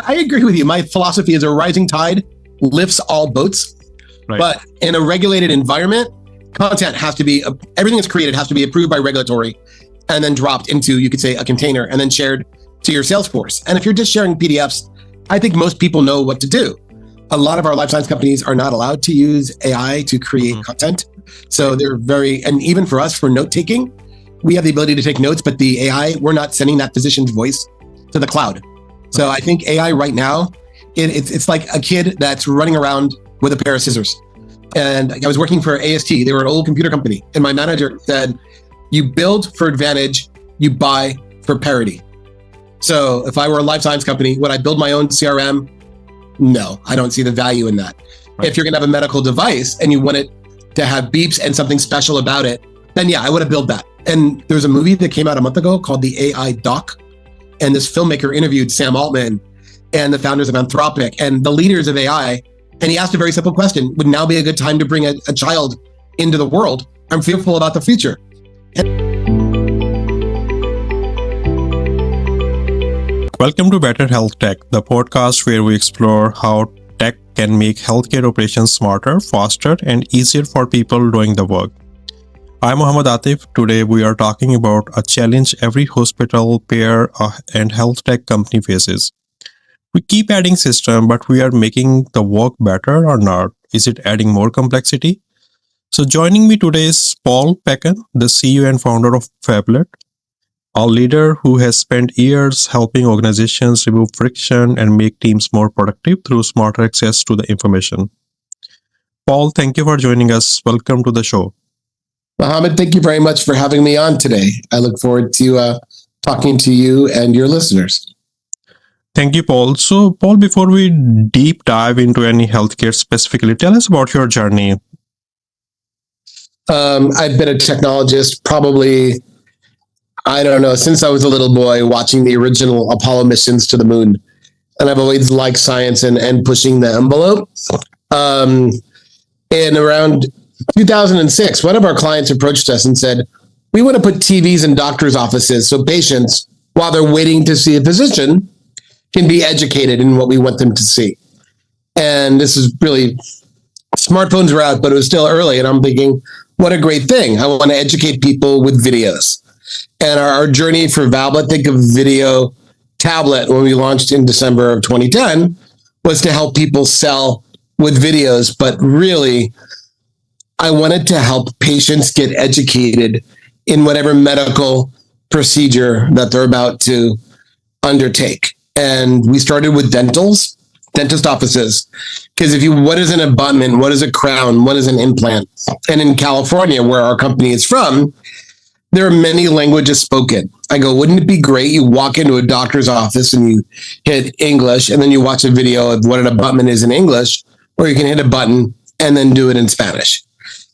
I agree with you. My philosophy is a rising tide lifts all boats. Right. But in a regulated environment, content has to be, everything that's created has to be approved by regulatory and then dropped into, you could say, a container and then shared to your Salesforce. And if you're just sharing PDFs, I think most people know what to do. A lot of our life science companies are not allowed to use AI to create content. So they're and even for us, for note taking, we have the ability to take notes, but the AI, we're not sending that physician's voice to the cloud. So I think AI right now, it's like a kid that's running around with a pair of scissors. And I was working for AST. They were an old computer company. And my manager said, you build for advantage, you buy for parity. So if I were a life science company, would I build my own CRM? No, I don't see the value in that. Right. If you're gonna have a medical device and you want it to have beeps and something special about it, then yeah, I would have built that. And there was a movie that came out a month ago called The AI Doc. And this filmmaker interviewed Sam Altman and the founders of Anthropic and the leaders of AI. And he asked a very simple question: would now be a good time to bring a child into the world? I'm fearful about the future. Welcome to BetterHealthTech, the podcast where we explore how tech can make healthcare operations smarter, faster, and easier for people doing the work. I'm Mohammad Atif. Today we are talking about a challenge every hospital, payer, and health tech company faces. We keep adding systems, but we are making the work better or not? Is it adding more complexity? So joining me today is Paul Pacun, the CEO and founder of Vablet, a leader who has spent years helping organizations remove friction and make teams more productive through smarter access to the information. Paul, thank you for joining us. Welcome to the show. Mohammed, thank you very much for having me on today. I look forward to talking to you and your listeners. Thank you, Paul. So, Paul, before we deep dive into any healthcare specifically, tell us about your journey. I've been a technologist probably, since I was a little boy watching the original Apollo missions to the moon. And I've always liked science and pushing the envelope. And around 2006, one of our clients approached us and said, we want to put TVs in doctors' offices so patients, while they're waiting to see a physician, can be educated in what we want them to see. And this is really, smartphones were out, but it was still early. And I'm thinking, what a great thing. I want to educate people with videos. And our journey for Vablet, think of video tablet when we launched in December of 2010, was to help people sell with videos. But really, I wanted to help patients get educated in whatever medical procedure that they're about to undertake. And we started with dentist offices. Because what is an abutment? What is a crown? What is an implant? And in California, where our company is from, there are many languages spoken. I go, wouldn't it be great? You walk into a doctor's office and you hit English, and then you watch a video of what an abutment is in English, or you can hit a button and then do it in Spanish.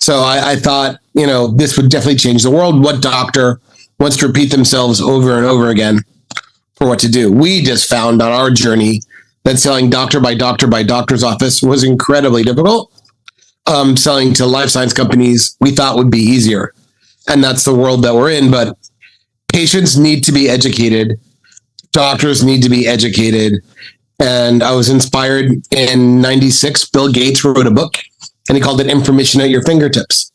So I thought, this would definitely change the world. What doctor wants to repeat themselves over and over again for what to do? We just found on our journey that selling doctor by doctor's office was incredibly difficult. Selling to life science companies, we thought would be easier. And that's the world that we're in. But patients need to be educated. Doctors need to be educated. And I was inspired in 96. Bill Gates wrote a book and he called it Information at Your Fingertips.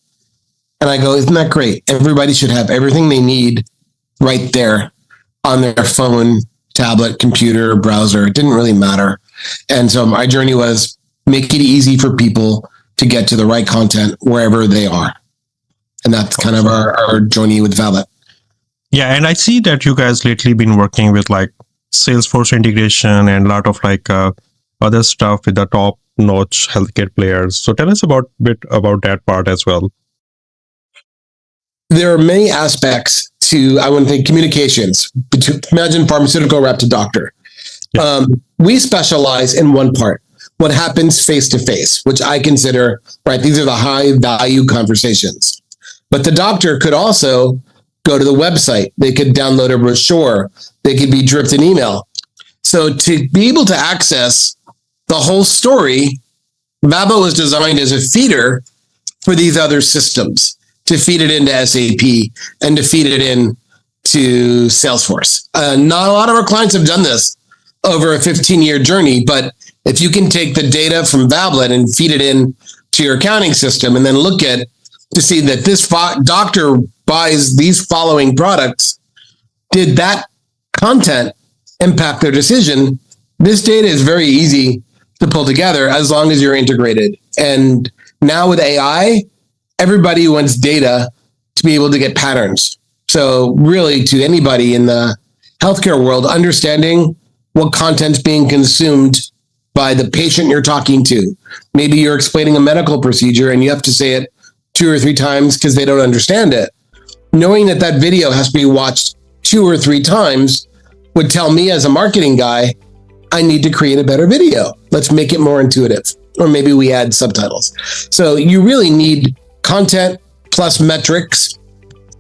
And I go, isn't that great? Everybody should have everything they need right there on their phone, tablet, computer, browser. It didn't really matter. And so my journey was make it easy for people to get to the right content wherever they are. And that's kind of our journey with Vablet. Yeah, and I see that you guys lately been working with like Salesforce integration and a lot of other stuff with the top-notch healthcare players. So tell us a bit about that part as well. There are many aspects to, I want to think, communications. Imagine pharmaceutical rep to doctor. Yeah. We specialize in one part, what happens face-to-face, which I consider, right, these are the high-value conversations. But the doctor could also go to the website. They could download a brochure. They could be dripped an email. So to be able to access the whole story, Vablet was designed as a feeder for these other systems, to feed it into SAP and to feed it into Salesforce. Not a lot of our clients have done this over a 15-year journey. But if you can take the data from Vablet and feed it in to your accounting system and then look at to see that this doctor buys these following products, did that content impact their decision? This data is very easy to pull together as long as you're integrated. And now with AI, everybody wants data to be able to get patterns. So really, to anybody in the healthcare world, understanding what content's being consumed by the patient you're talking to. Maybe you're explaining a medical procedure and you have to say it 2 or 3 times because they don't understand it. Knowing that that video has to be watched 2 or 3 times would tell me as a marketing guy, I need to create a better video. Let's make it more intuitive. Or maybe we add subtitles. So you really need content plus metrics.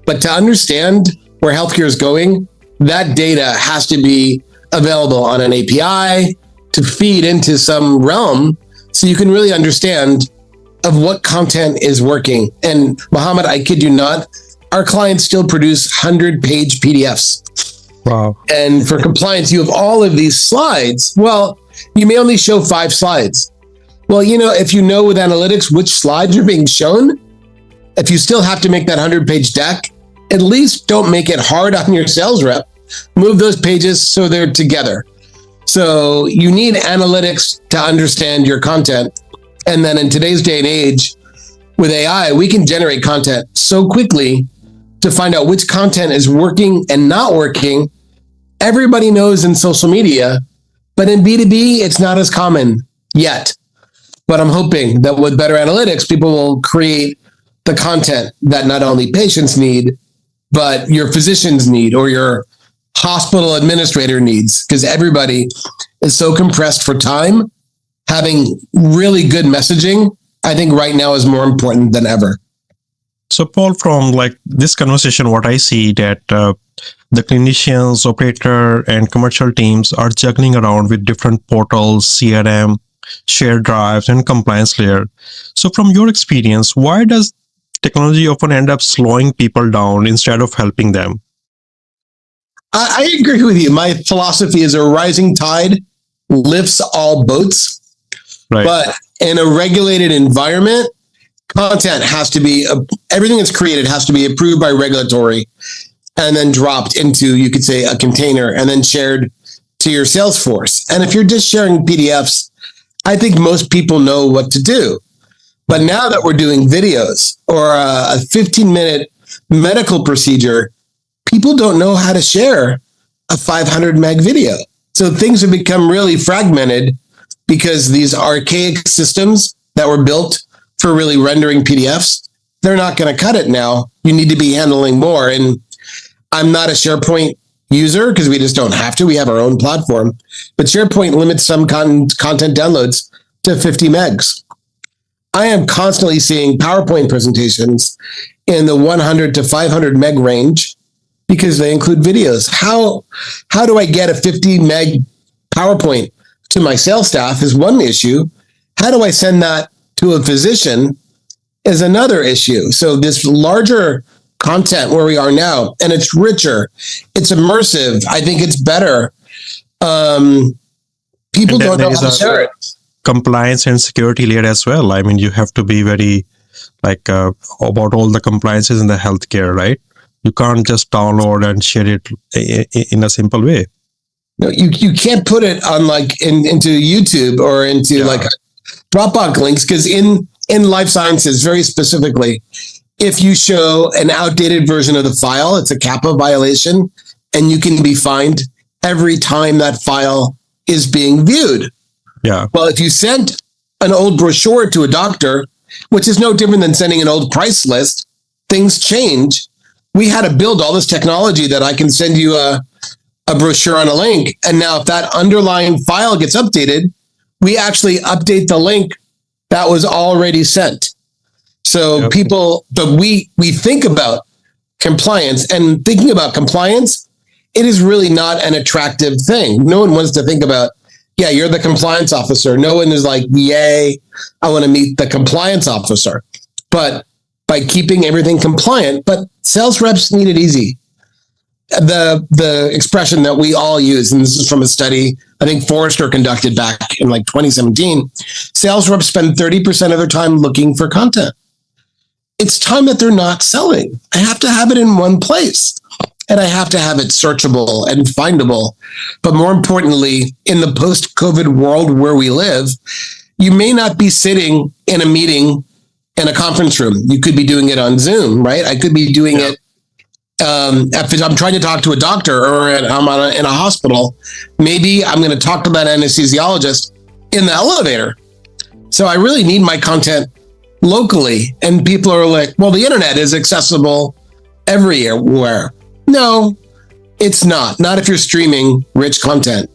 But to understand where healthcare is going, that data has to be available on an API to feed into some realm so you can really understand of what content is working. And Mohammed, I kid you not, our clients still produce 100-page PDFs. Wow. And for compliance, you have all of these slides. Well, you may only show 5 slides. Well, if you know with analytics which slides are being shown, if you still have to make that 100-page deck, at least don't make it hard on your sales rep. Move those pages so they're together. So you need analytics to understand your content. And then in today's day and age, with AI, we can generate content so quickly to find out which content is working and not working. Everybody knows in social media, but in B2B, it's not as common yet. But I'm hoping that with better analytics, people will create the content that not only patients need, but your physicians need or your hospital administrator needs, because everybody is so compressed for time. Having really good messaging, I think right now is more important than ever. So Paul, from this conversation, what I see that the clinicians, operator, and commercial teams are juggling around with different portals, CRM, shared drives, and compliance layer. So from your experience, why does technology often end up slowing people down instead of helping them? I agree with you. My philosophy is a rising tide lifts all boats. Right. But in a regulated environment, content has to be, everything that's created has to be approved by regulatory and then dropped into, you could say, a container and then shared to your Salesforce. And if you're just sharing PDFs, I think most people know what to do. But now that we're doing videos or a 15-minute medical procedure, people don't know how to share a 500 meg video. So things have become really fragmented because these archaic systems that were built for really rendering PDFs, they're not going to cut it now. You need to be handling more. And I'm not a SharePoint user because we just don't have to. We have our own platform. But SharePoint limits some content downloads to 50 megs. I am constantly seeing PowerPoint presentations in the 100 to 500 meg range because they include videos. How do I get a 50 meg PowerPoint to my sales staff is one issue. How do I send that to a physician is another issue. So this larger content where we are now, and it's richer, it's immersive. I think it's better. People don't know how to share it. Compliance and security layer as well. I mean, you have to be very about all the compliances in the healthcare, right? You can't just download and share it in a simple way. No, you can't put it on into YouTube or into Dropbox links, because in life sciences, very specifically, if you show an outdated version of the file, it's a CAPA violation, and you can be fined every time that file is being viewed. Yeah. Well, if you sent an old brochure to a doctor, which is no different than sending an old price list, things change. We had to build all this technology that I can send you a brochure on a link. And now if that underlying file gets updated, we actually update the link that was already sent. So we think about compliance, and thinking about compliance, it is really not an attractive thing. No one wants to think about, you're the compliance officer. No one is like, yay, I want to meet the compliance officer. But by keeping everything compliant, but sales reps need it easy. the expression that we all use, and this is from a study I think Forrester conducted back in like 2017, sales reps spend 30% of their time looking for content. It's time that they're not selling. I have to have it in one place, and I have to have it searchable and findable. But more importantly, in the post-COVID world where we live, you may not be sitting in a meeting in a conference room. You could be doing it on Zoom, right? I could be doing it if I'm trying to talk to a doctor or I'm in a hospital. Maybe I'm going to talk to that anesthesiologist in the elevator. So I really need my content locally. And people are like, well, the internet is accessible everywhere. No, it's not. Not if you're streaming rich content.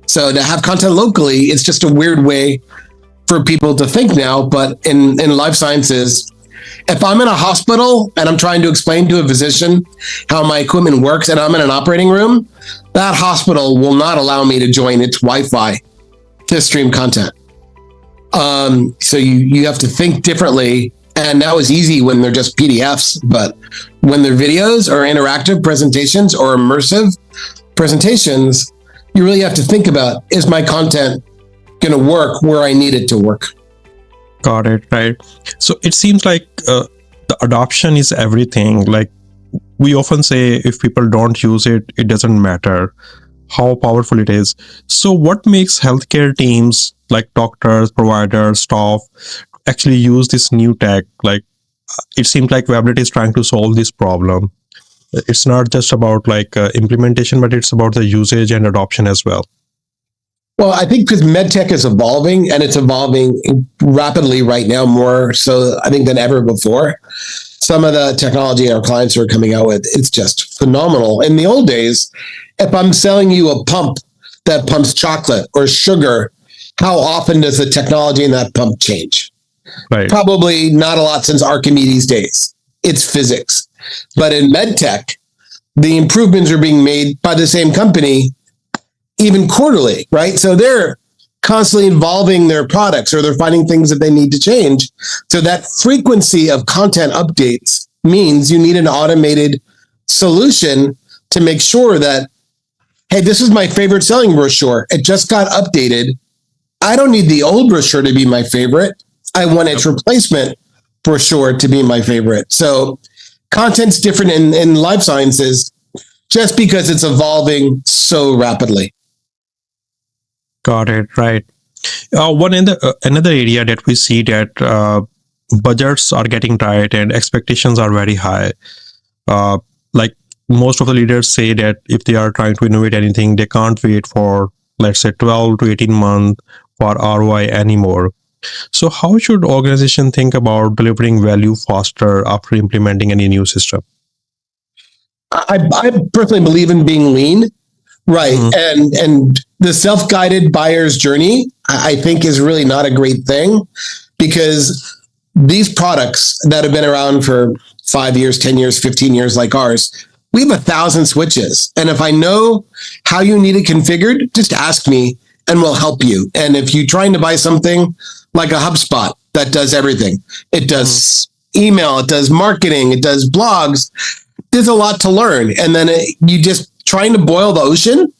So to have content locally, it's just a weird way for people to think now. But in life sciences, if I'm in a hospital and I'm trying to explain to a physician how my equipment works and I'm in an operating room, that hospital will not allow me to join its Wi-Fi to stream content. So you have to think differently. And that was easy when they're just PDFs, but when they're videos or interactive presentations or immersive presentations, you really have to think about, is my content going to work where I need it to work? Got it. Right. So it seems like the adoption is everything. Like we often say, if people don't use it, it doesn't matter how powerful it is. So what makes healthcare teams like doctors, providers, staff actually use this new tech? Like it seems like Vablet is trying to solve this problem. It's not just about like implementation, but it's about the usage and adoption as well. Well, I think because medtech is evolving, and it's evolving rapidly right now, more so I think than ever before. Some of the technology our clients are coming out with, it's just phenomenal. In the old days, if I'm selling you a pump that pumps chocolate or sugar, how often does the technology in that pump change? Right. Probably not a lot since Archimedes' days. It's physics. But in medtech, the improvements are being made by the same company even quarterly, right? So they're constantly evolving their products, or they're finding things that they need to change. So that frequency of content updates means you need an automated solution to make sure that, hey, this is my favorite selling brochure. It just got updated. I don't need the old brochure to be my favorite. I want its replacement brochure to be my favorite. So content's different in life sciences just because it's evolving so rapidly. Got it. Right. Another area that we see that budgets are getting tight and expectations are very high. Like most of the leaders say that if they are trying to innovate anything, they can't wait for, let's say, 12 to 18 months for ROI anymore. So how should organization think about delivering value faster after implementing any new system? I personally believe in being lean, right? Mm-hmm. And the self-guided buyer's journey, I think, is really not a great thing, because these products that have been around for 5 years, 10 years, 15 years, like ours, we have 1,000 switches. And if I know how you need it configured, just ask me and we'll help you. And if you're trying to buy something like a HubSpot that does everything, it does email, it does marketing, it does blogs, there's a lot to learn. And then you just trying to boil the ocean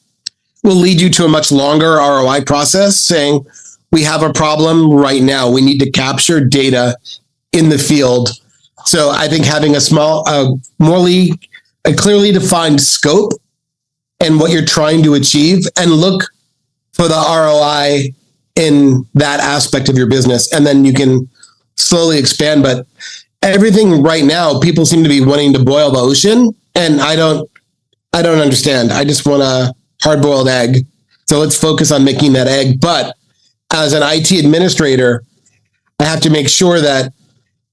will lead you to a much longer ROI process, saying, we have a problem right now. We need to capture data in the field. So I think having a clearly defined scope and what you're trying to achieve, and look for the ROI in that aspect of your business. And then you can slowly expand. But everything right now, people seem to be wanting to boil the ocean. And I don't understand. I just want a hard-boiled egg. So let's focus on making that egg. But as an IT administrator, I have to make sure that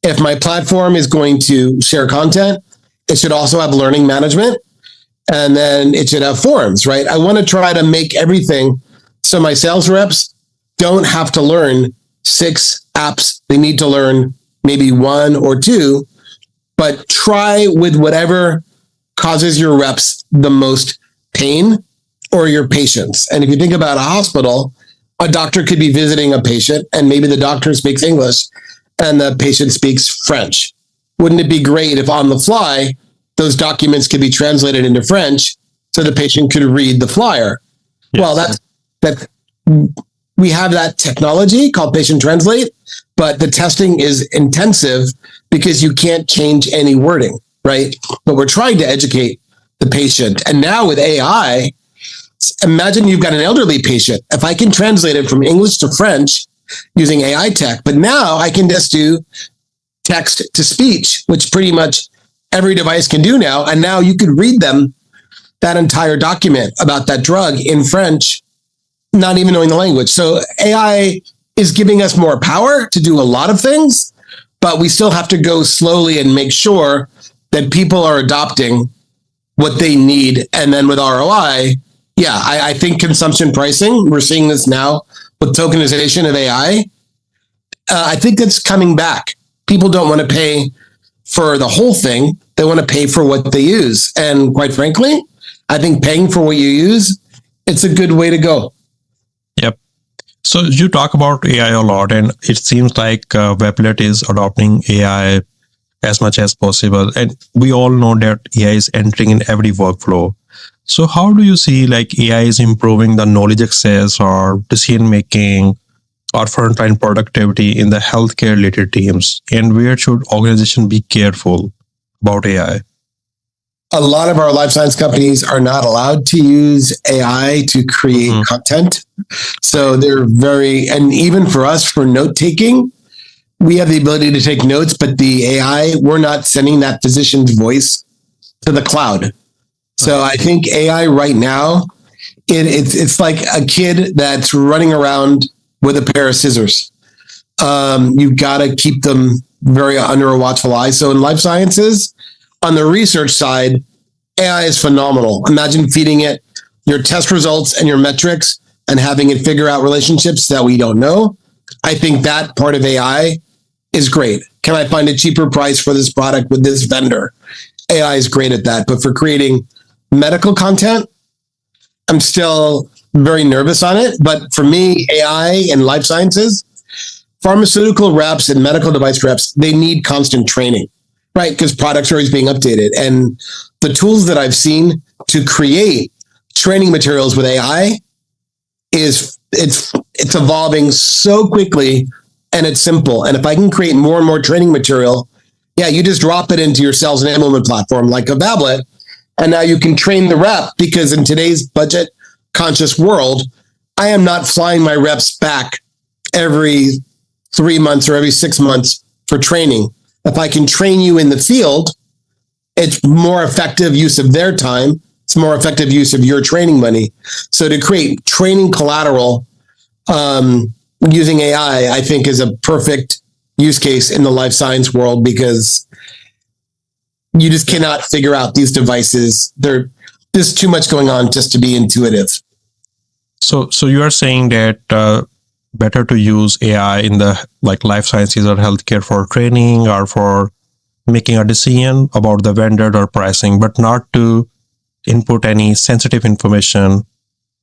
if my platform is going to share content, it should also have learning management, and then it should have forums, right? I want to try to make everything so my sales reps don't have to learn 6 apps. They need to learn maybe 1 or 2, but try with whatever causes your reps the most pain or your patients. And if you think about a hospital, a doctor could be visiting a patient and maybe the doctor speaks English and the patient speaks French. Wouldn't it be great if on the fly, those documents could be translated into French so the patient could read the flyer. Yes. Well, that we have that technology called Patient Translate, but the testing is intensive because you can't change any wording, right? But we're trying to educate the patient. And now with AI, imagine you've got an elderly patient. If I can translate it from English to French using AI tech, but now I can just do text to speech, which pretty much every device can do now. And now you could read them that entire document about that drug in French, not even knowing the language. So AI is giving us more power to do a lot of things, but we still have to go slowly and make sure that people are adopting what they need. And then with ROI, I think consumption pricing, we're seeing this now with tokenization of AI. I think that's coming back. People don't want to pay for the whole thing. They want to pay for what they use. And quite frankly, I think paying for what you use, it's a good way to go. Yep. So you talk about AI a lot, and it seems like Vablet is adopting AI as much as possible. And we all know that AI is entering in every workflow. So how do you see like AI is improving the knowledge access or decision making or frontline productivity in the healthcare related teams? And where should organizations be careful about AI? A lot of our life science companies are not allowed to use AI to create content. So they're and even for us, for note taking, we have the ability to take notes, but the AI, we're not sending that physician's voice to the cloud. So I think AI right now, it's like a kid that's running around with a pair of scissors. You've got to keep them very under a watchful eye. So in life sciences, on the research side, AI is phenomenal. Imagine feeding it your test results and your metrics and having it figure out relationships that we don't know. I think that part of AI is great. Can I find a cheaper price for this product with this vendor? AI is great at that. But for creating medical content, I'm still very nervous on it. But for me, AI and life sciences, pharmaceutical reps and medical device reps, they need constant training, right? Because products are always being updated. And the tools that I've seen to create training materials with AI it's evolving so quickly, and it's simple. And if I can create more and more training material, you just drop it into your sales enablement platform like a Vablet, and now you can train the rep, because in today's budget conscious world, I am not flying my reps back every 3 months or every 6 months for training. If I can train you in the field, it's more effective use of their time. It's more effective use of your training money. So to create training collateral using AI, I think is a perfect use case in the life science world, because you just cannot figure out these devices. There's too much going on just to be intuitive. So you are saying that better to use AI in the life sciences or healthcare for training or for making a decision about the vendor or pricing, but not to input any sensitive information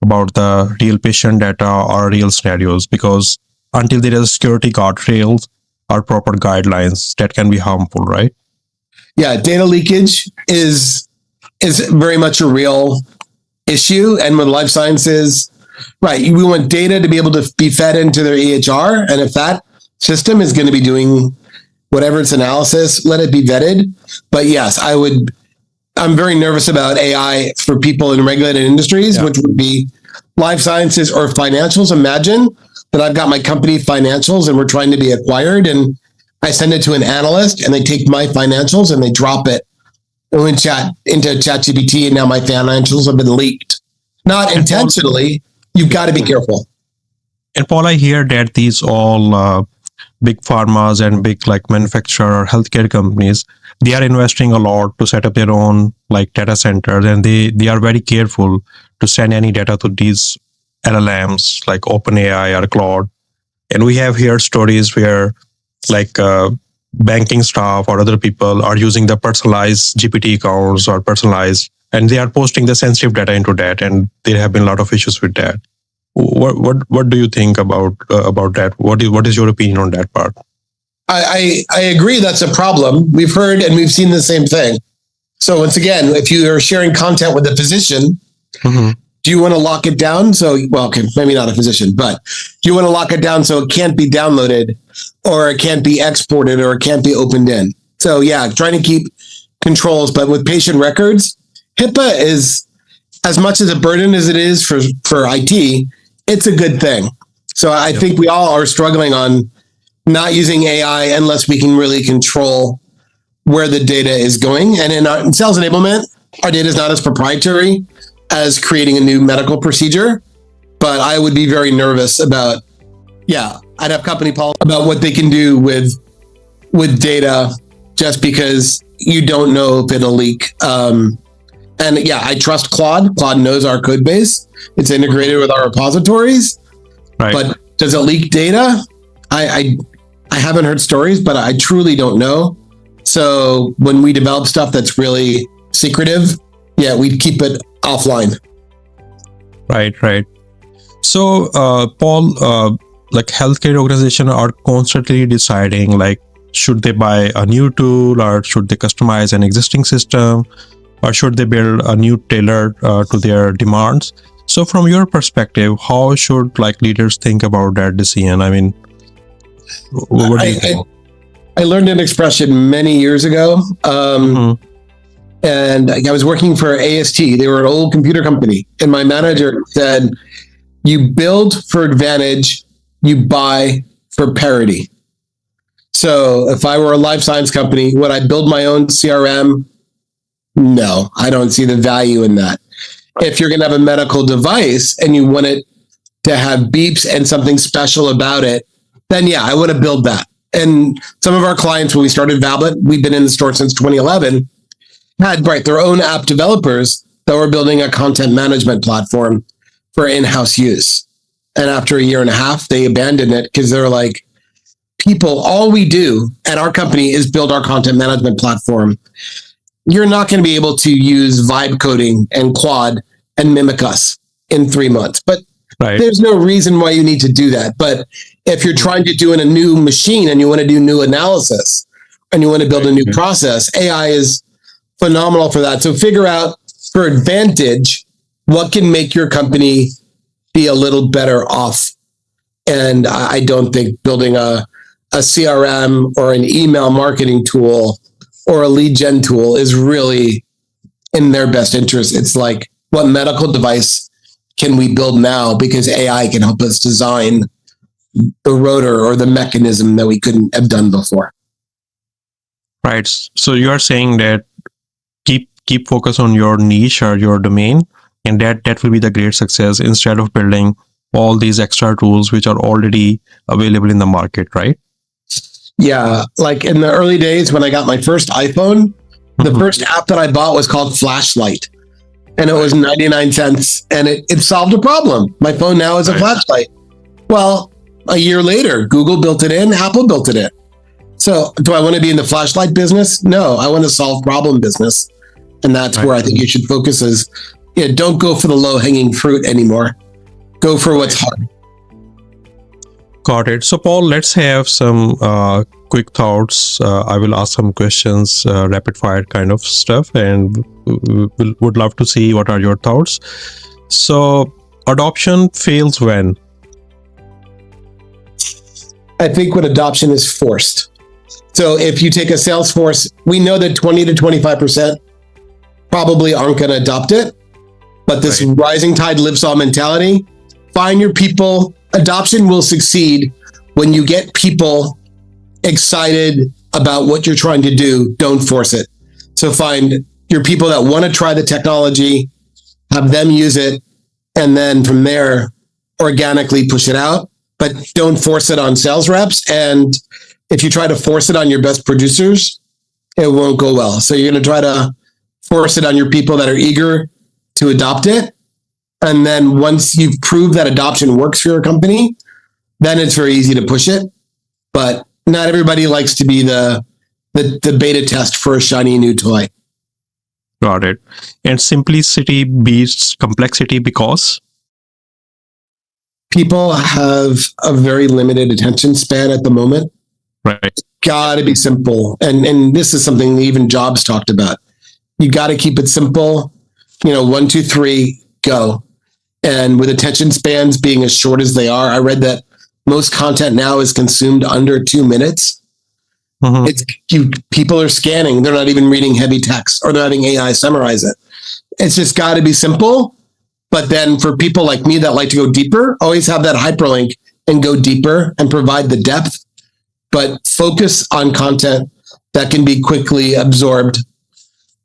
about the real patient data or real scenarios, because until there is security guardrails or proper guidelines, that can be harmful, right? Yeah, data leakage is very much a real issue. And with life sciences, right, we want data to be able to be fed into their EHR. And if that system is going to be doing whatever its analysis, let it be vetted. But yes, I'm very nervous about AI for people in regulated industries, which would be life sciences or financials. Imagine that I've got my company financials and we're trying to be acquired, and I send it to an analyst and they take my financials and they drop it into ChatGPT, and now my financials have been leaked. Not intentionally. You've got to be careful. And Paul, I hear that these all big pharmas and big manufacturer or healthcare companies, they are investing a lot to set up their own data centers, and they are very careful to send any data to these LLMs like OpenAI or Claude. And we have here stories where banking staff or other people are using the personalized GPT accounts or personalized, and they are posting the sensitive data into that, and there have been a lot of issues with that. What do you think about that? What is your opinion on that part? I agree that's a problem. We've heard and we've seen the same thing. So once again, if you are sharing content with a physician, do you want to lock it down? Okay, maybe not a physician, but do you want to lock it down so it can't be downloaded or it can't be exported or it can't be opened in? So yeah, trying to keep controls, but with patient records, HIPAA is, as much as a burden as it is for IT, it's a good thing. So I think we all are struggling on not using AI unless we can really control where the data is going. And in sales enablement, our data is not as proprietary as creating a new medical procedure, but I would be very nervous about, I'd have company policy about what they can do with data just because you don't know if it'll leak. I trust Claude. Claude knows our code base. It's integrated with our repositories, but does it leak data? I haven't heard stories, but I truly don't know. So when we develop stuff that's really secretive, we keep it offline. Right. So, Paul, like healthcare organizations are constantly deciding, like, should they buy a new tool or should they customize an existing system or should they build a new tailored to their demands? So from your perspective, how should leaders think about that decision? I mean, what do you think? I learned an expression many years ago. And I was working for AST. They were an old computer company. And my manager said, you build for advantage, you buy for parity. So if I were a life science company, would I build my own CRM? No, I don't see the value in that. If you're going to have a medical device and you want it to have beeps and something special about it, then I want to build that. And some of our clients, when we started Vablet, we've been in the store since 2011, had their own app developers that were building a content management platform for in-house use. And after a year and a half, they abandoned it because they're like, all we do at our company is build our content management platform. You're not going to be able to use vibe coding and Claude and mimic us in 3 months. But there's no reason why you need to do that. But if you're trying to do in a new machine and you want to do new analysis and you want to build a new process, AI is phenomenal for that. So figure out for advantage, what can make your company be a little better off. And I don't think building a CRM or an email marketing tool or a lead gen tool is really in their best interest. It's like, what medical device can we build now? Because AI can help us design the rotor or the mechanism that we couldn't have done before. Right. So you are saying that keep focus on your niche or your domain, and that will be the great success instead of building all these extra tools which are already available in the market, right? Yeah. Like in the early days when I got my first iPhone, the first app that I bought was called Flashlight. And it was 99 cents and it solved a problem. My phone now is a flashlight. Well, a year later, Google built it in, Apple built it in. So do I want to be in the flashlight business? No, I want to solve problem business. And that's where I think you should focus is, don't go for the low hanging fruit anymore. Go for what's hard. Got it. So Paul, let's have some quick thoughts. I will ask some questions, rapid fire kind of stuff, and would love to see what are your thoughts. So adoption fails when? I think when adoption is forced. So if you take a sales force, we know that 20 to 25% probably aren't going to adopt it, but this rising tide lifts all mentality. Find your people. Adoption will succeed when you get people excited about what you're trying to do. Don't force it. So find your people that want to try the technology, have them use it, and then from there, organically push it out. But don't force it on sales reps. And if you try to force it on your best producers, it won't go well. So you're going to try to force it on your people that are eager to adopt it. And then once you've proved that adoption works for your company, then it's very easy to push it. But not everybody likes to be the beta test for a shiny new toy. Got it. And simplicity beats complexity because? People have a very limited attention span at the moment. Right. It's got to be simple. And this is something even Jobs talked about. You got to keep it simple. 1, 2, 3, go. And with attention spans being as short as they are, I read that most content now is consumed under 2 minutes. People are scanning. They're not even reading heavy text, or they're having AI summarize it. It's just got to be simple. But then for people like me that like to go deeper, always have that hyperlink and go deeper and provide the depth, but focus on content that can be quickly absorbed.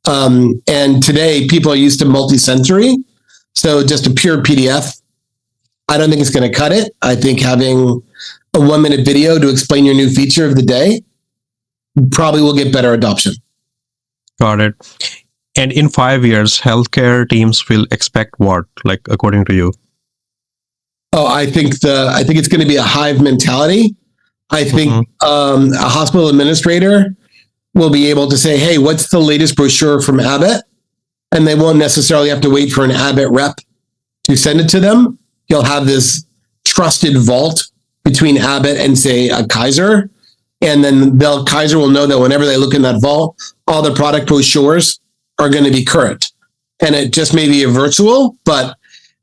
And today people are used to multi-sensory. So just a pure PDF, I don't think it's going to cut it. I think having a 1-minute video to explain your new feature of the day probably will get better adoption. Got it. And in 5 years, healthcare teams will expect what, like, according to you? Oh, I think it's going to be a hive mentality. I think a hospital administrator will be able to say, hey, what's the latest brochure from Abbott? And they won't necessarily have to wait for an Abbott rep to send it to them. You'll have this trusted vault between Abbott and, say, a Kaiser. And then Kaiser will know that whenever they look in that vault, all the product brochures are going to be current. And it just may be a virtual, but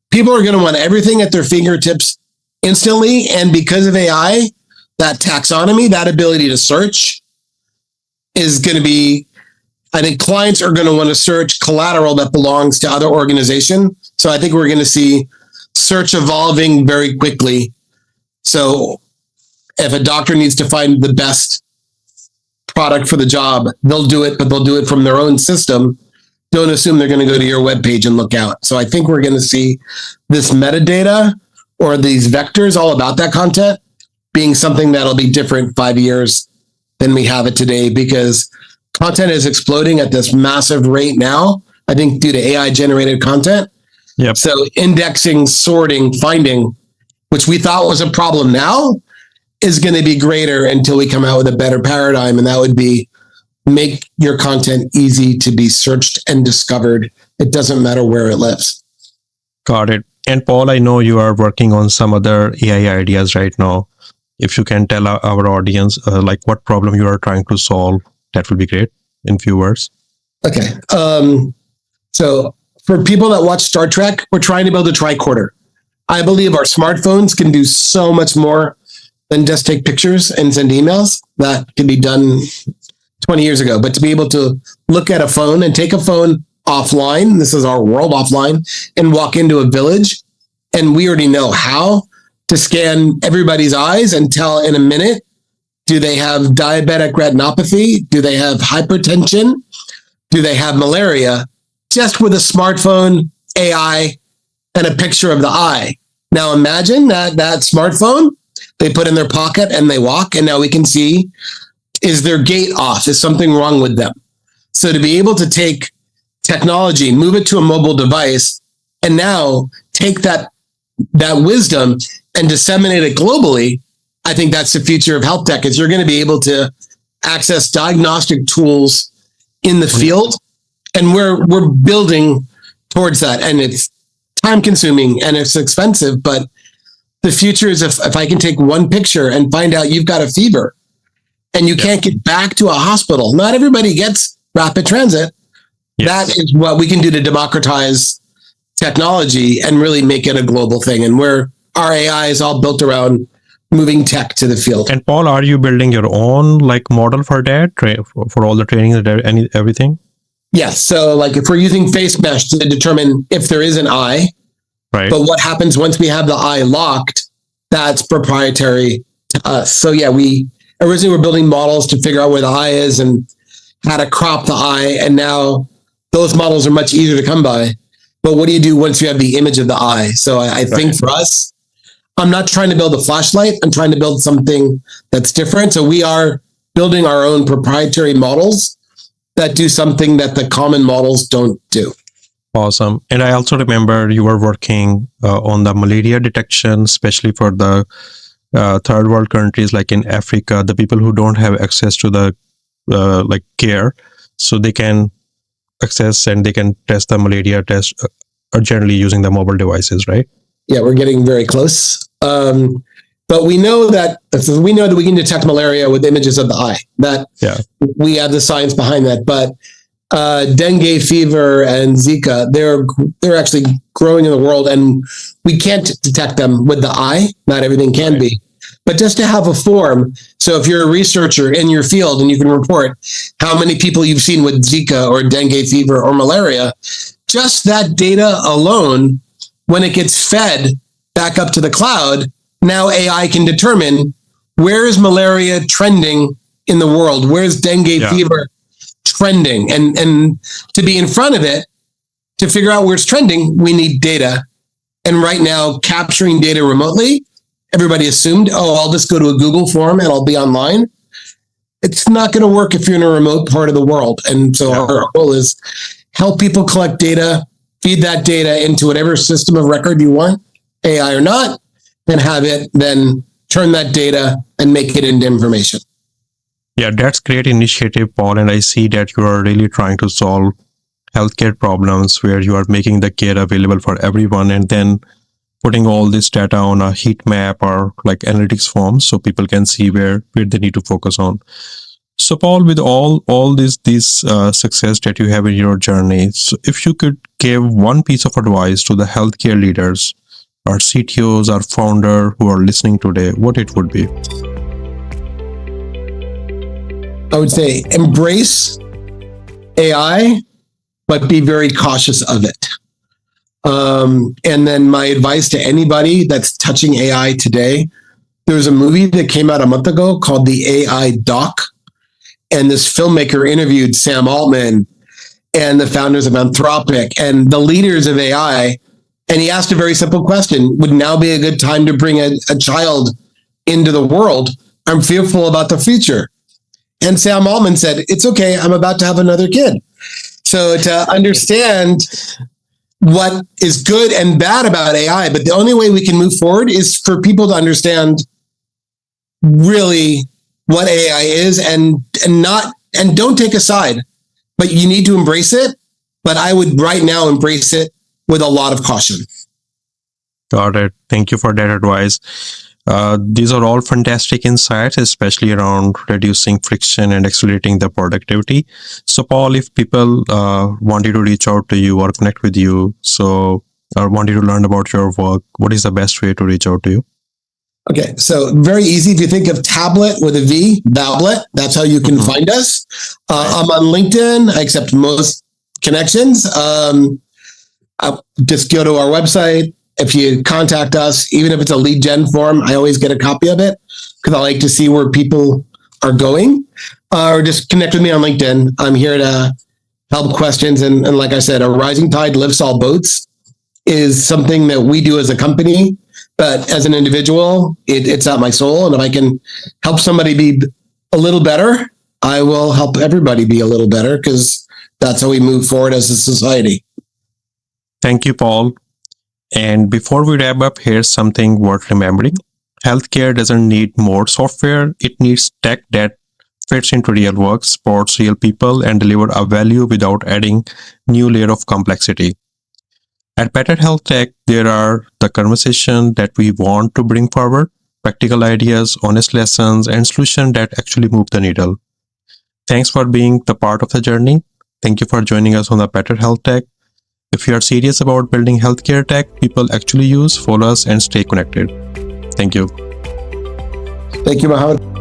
people are going to want everything at their fingertips instantly. And because of AI, that taxonomy, that ability to search is going to be, I think clients are going to want to search collateral that belongs to other organizations. So I think we're going to see search evolving very quickly. So if a doctor needs to find the best product for the job, they'll do it, but they'll do it from their own system. Don't assume they're going to go to your webpage and look out. So I think we're going to see this metadata or these vectors all about that content being something that'll be different 5 years than we have it today, because content is exploding at this massive rate now, I think due to AI generated content. Yep. So indexing, sorting, finding, which we thought was a problem now, is going to be greater until we come out with a better paradigm. And that would be make your content easy to be searched and discovered. It doesn't matter where it lives. Got it. And Paul, I know you are working on some other AI ideas right now. If you can tell our audience, like what problem you are trying to solve, that would be great in few words. Okay. So for people that watch Star Trek, we're trying to build a tricorder. I believe our smartphones can do so much more than just take pictures and send emails. That can be done 20 years ago. But to be able to look at a phone and take a phone offline, this is our world offline, and walk into a village, and we already know how to scan everybody's eyes and tell in a minute, do they have diabetic retinopathy? Do they have hypertension? Do they have malaria? Just with a smartphone, AI, and a picture of the eye. Now imagine that smartphone they put in their pocket and they walk, and now we can see, is their gait off? Is something wrong with them? So to be able to take technology, move it to a mobile device, and now take that wisdom and disseminate it globally, I think that's the future of health tech, is you're going to be able to access diagnostic tools in the field. And we're building towards that. And it's time consuming and it's expensive, but the future is if I can take one picture and find out you've got a fever and you can't get back to a hospital. Not everybody gets rapid transit. Yes. That is what we can do to democratize technology and really make it a global thing. And our AI is all built around moving tech to the field. And Paul, are you building your own model for that, for all the training and everything? Yes. So if we're using face mesh to determine if there is an eye, right? But what happens once we have the eye locked, that's proprietary to us. So we originally were building models to figure out where the eye is and how to crop the eye. And now those models are much easier to come by. But what do you do once you have the image of the eye? So I think for us, I'm not trying to build a flashlight. I'm trying to build something that's different. So we are building our own proprietary models that do something that the common models don't do. Awesome. And I also remember you were working on the malaria detection, especially for the third world countries, like in Africa, the people who don't have access to the care, so they can access and they can test the malaria test urgently using the mobile devices, right? Yeah, we're getting very close. But we know that we can detect malaria with images of the eye. We have the science behind that. But dengue fever and Zika, they're actually growing in the world, and we can't detect them with the eye. Not everything can be. But just to have a form, so if you're a researcher in your field and you can report how many people you've seen with Zika or dengue fever or malaria, just that data alone, when it gets fed back up to the cloud, now AI can determine where is malaria trending in the world, where's dengue fever trending, and to be in front of it, to figure out where it's trending, we need data. And right now, capturing data remotely, everybody assumed, I'll just go to a Google form and I'll be online. It's not going to work if you're in a remote part of the world. And so our goal is help people collect data, feed that data into whatever system of record you want, AI or not, and have it then turn that data and make it into information. Yeah, that's great initiative, Paul. And I see that you are really trying to solve healthcare problems where you are making the care available for everyone and then putting all this data on a heat map or like analytics form so people can see where they need to focus on. So Paul, with all this success that you have in your journey, so if you could give one piece of advice to the healthcare leaders or CTOs or founder who are listening today, what it would be? I would say embrace AI, but be very cautious of it. And then my advice to anybody that's touching AI today, there's a movie that came out a month ago called The AI Doc. And this filmmaker interviewed Sam Altman and the founders of Anthropic and the leaders of AI. And he asked a very simple question: would now be a good time to bring a child into the world? I'm fearful about the future. And Sam Altman said, it's okay, I'm about to have another kid. So to understand what is good and bad about AI, but the only way we can move forward is for people to understand really what AI is and don't take a side, but you need to embrace it. But I would right now embrace it with a lot of caution. Got it. Thank you for that advice. These are all fantastic insights, especially around reducing friction and accelerating the productivity. So, Paul, if people wanted to reach out to you or connect with you, or wanted to learn about your work, what is the best way to reach out to you? Okay, so very easy. If you think of tablet with a V, Vablet, that's how you can find us. I'm on LinkedIn. I accept most connections. Just go to our website. If you contact us, even if it's a lead gen form, I always get a copy of it because I like to see where people are going. Or just connect with me on LinkedIn. I'm here to help questions. And like I said, a rising tide lifts all boats is something that we do as a company. But as an individual, it's not my soul. And if I can help somebody be a little better, I will help everybody be a little better because that's how we move forward as a society. Thank you, Paul. And before we wrap up, here's something worth remembering. Healthcare doesn't need more software. It needs tech that fits into real work, supports real people, and deliver a value without adding new layer of complexity. At BetterHealthTech, there are the conversation that we want to bring forward, practical ideas, honest lessons, and solutions that actually move the needle. Thanks for being the part of the journey. Thank you for joining us on the BetterHealthTech. If you are serious about building healthcare tech people actually use, follow us and stay connected. Thank you. Thank you, Mohammed.